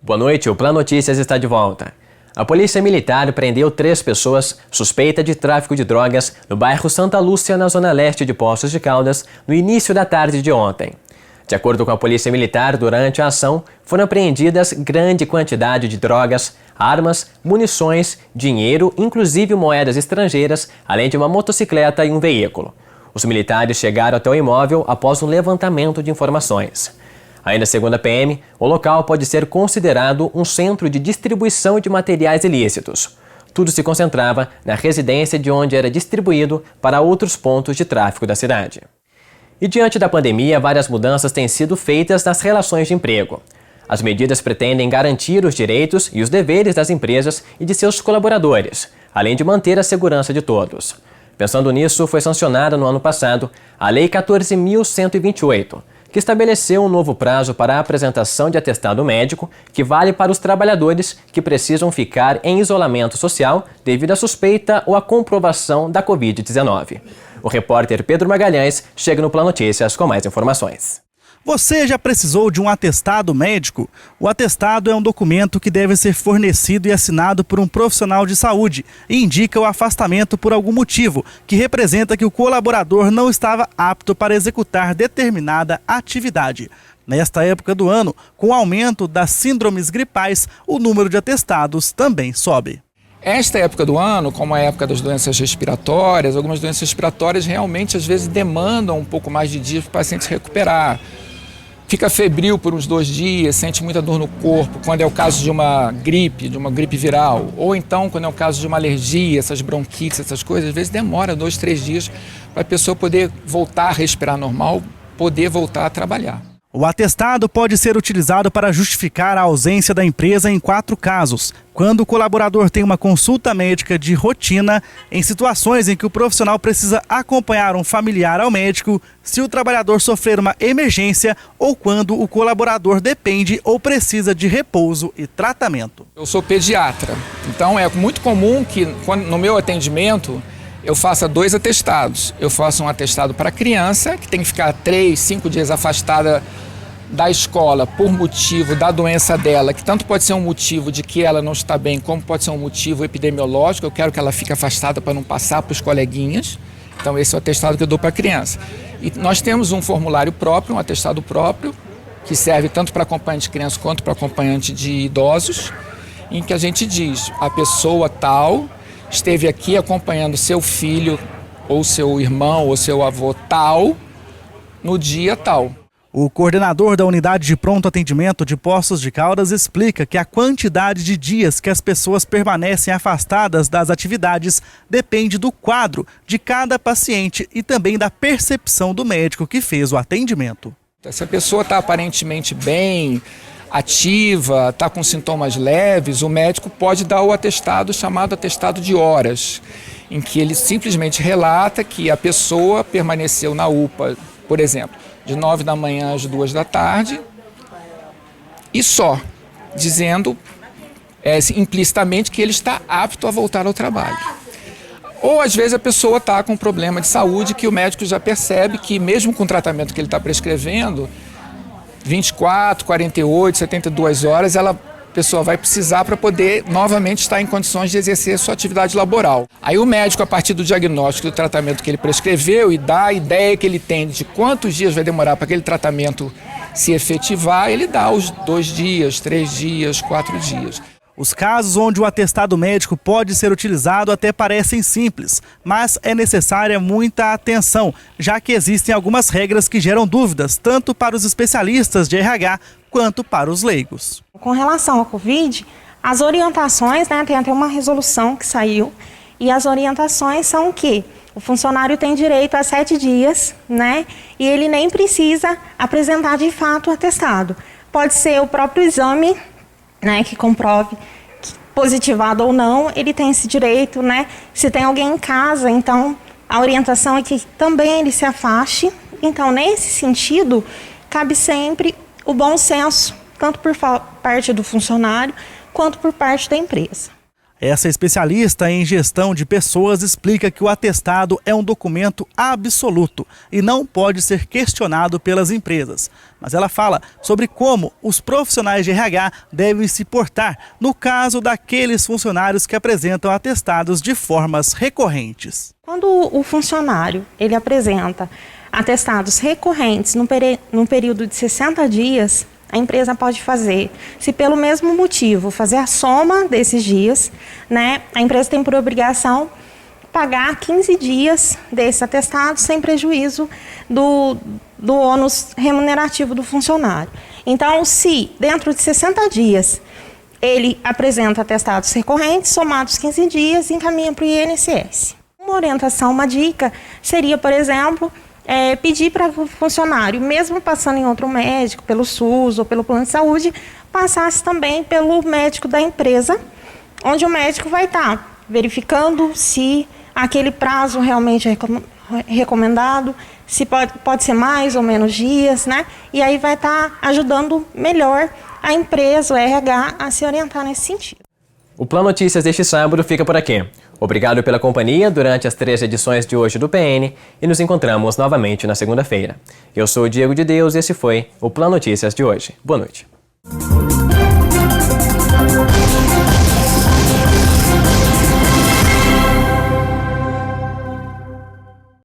Boa noite, o Plano Notícias está de volta. A Polícia Militar prendeu 3 pessoas suspeitas de tráfico de drogas no bairro Santa Lúcia, na zona leste de Poços de Caldas, no início da tarde de ontem. De acordo com a Polícia Militar, durante a ação, foram apreendidas grande quantidade de drogas, armas, munições, dinheiro, inclusive moedas estrangeiras, além de uma motocicleta e um veículo. Os militares chegaram até o imóvel após um levantamento de informações. Ainda segundo a PM, o local pode ser considerado um centro de distribuição de materiais ilícitos. Tudo se concentrava na residência de onde era distribuído para outros pontos de tráfico da cidade. E diante da pandemia, várias mudanças têm sido feitas nas relações de emprego. As medidas pretendem garantir os direitos e os deveres das empresas e de seus colaboradores, além de manter a segurança de todos. Pensando nisso, foi sancionada no ano passado a Lei 14.128, que estabeleceu um novo prazo para a apresentação de atestado médico que vale para os trabalhadores que precisam ficar em isolamento social devido à suspeita ou à comprovação da Covid-19. O repórter Pedro Magalhães chega no Plano Notícias com mais informações. Você já precisou de um atestado médico? O atestado é um documento que deve ser fornecido e assinado por um profissional de saúde e indica o afastamento por algum motivo, que representa que o colaborador não estava apto para executar determinada atividade. Nesta época do ano, com o aumento das síndromes gripais, o número de atestados também sobe. Esta época do ano, como a época das doenças respiratórias, algumas doenças respiratórias realmente às vezes demandam um pouco mais de dias para o paciente se recuperar. Fica febril por uns 2 dias, sente muita dor no corpo, quando é o caso de uma gripe viral. Ou então, quando é o caso de uma alergia, essas bronquites, essas coisas, às vezes demora 2, 3 dias para a pessoa poder voltar a respirar normal, poder voltar a trabalhar. O atestado pode ser utilizado para justificar a ausência da empresa em 4 casos. Quando o colaborador tem uma consulta médica de rotina, em situações em que o profissional precisa acompanhar um familiar ao médico, se o trabalhador sofrer uma emergência ou quando o colaborador depende ou precisa de repouso e tratamento. Eu sou pediatra, então é muito comum que no meu atendimento eu faça 2 atestados. Eu faço um atestado para a criança, que tem que ficar 3, 5 dias afastada da escola por motivo da doença dela, que tanto pode ser um motivo de que ela não está bem, como pode ser um motivo epidemiológico. Eu quero que ela fique afastada para não passar para os coleguinhas. Então esse é o atestado que eu dou para a criança. E nós temos um formulário próprio, um atestado próprio, que serve tanto para acompanhante de criança quanto para acompanhante de idosos, em que a gente diz, a pessoa tal esteve aqui acompanhando seu filho, ou seu irmão, ou seu avô tal, no dia tal. O coordenador da unidade de pronto atendimento de Poços de Caldas explica que a quantidade de dias que as pessoas permanecem afastadas das atividades depende do quadro de cada paciente e também da percepção do médico que fez o atendimento. Se a pessoa está aparentemente bem, ativa, está com sintomas leves, o médico pode dar o atestado chamado atestado de horas, em que ele simplesmente relata que a pessoa permaneceu na UPA, por exemplo, de 9 da manhã às 2 da tarde, e só dizendo implicitamente que ele está apto a voltar ao trabalho. Ou às vezes a pessoa está com um problema de saúde que o médico já percebe que mesmo com o tratamento que ele está prescrevendo, 24, 48, 72 horas, a pessoa vai precisar para poder novamente estar em condições de exercer sua atividade laboral. Aí o médico, a partir do diagnóstico do tratamento que ele prescreveu e da ideia que ele tem de quantos dias vai demorar para aquele tratamento se efetivar, ele dá os 2 dias, 3 dias, 4 dias. Os casos onde o atestado médico pode ser utilizado até parecem simples, mas é necessária muita atenção, já que existem algumas regras que geram dúvidas, tanto para os especialistas de RH quanto para os leigos. Com relação ao Covid, as orientações, tem até uma resolução que saiu, e as orientações são que o funcionário tem direito a 7 dias, e ele nem precisa apresentar de fato o atestado. Pode ser o próprio exame, que comprove positivado ou não, ele tem esse direito, Se tem alguém em casa, então a orientação é que também ele se afaste. Então, nesse sentido, cabe sempre o bom senso, tanto por parte do funcionário quanto por parte da empresa. Essa especialista em gestão de pessoas explica que o atestado é um documento absoluto e não pode ser questionado pelas empresas. Mas ela fala sobre como os profissionais de RH devem se portar no caso daqueles funcionários que apresentam atestados de formas recorrentes. Quando o funcionário ele apresenta atestados recorrentes no período de 60 dias, a empresa pode fazer, se pelo mesmo motivo, fazer a soma desses dias, né? A empresa tem por obrigação pagar 15 dias desse atestado sem prejuízo do ônus remunerativo do funcionário. Então, se dentro de 60 dias ele apresenta atestados recorrentes, somados 15 dias, encaminha para o INSS. Uma orientação, uma dica seria, por exemplo, pedir para o funcionário, mesmo passando em outro médico, pelo SUS ou pelo plano de saúde, passasse também pelo médico da empresa, onde o médico vai estar verificando se aquele prazo realmente é recomendado, se pode ser mais ou menos dias, né? E aí vai estar ajudando melhor a empresa, o RH, a se orientar nesse sentido. O Plano Notícias deste sábado fica por aqui. Obrigado pela companhia durante as 3 edições de hoje do PN e nos encontramos novamente na segunda-feira. Eu sou o Diego de Deus e esse foi o Plano Notícias de hoje. Boa noite.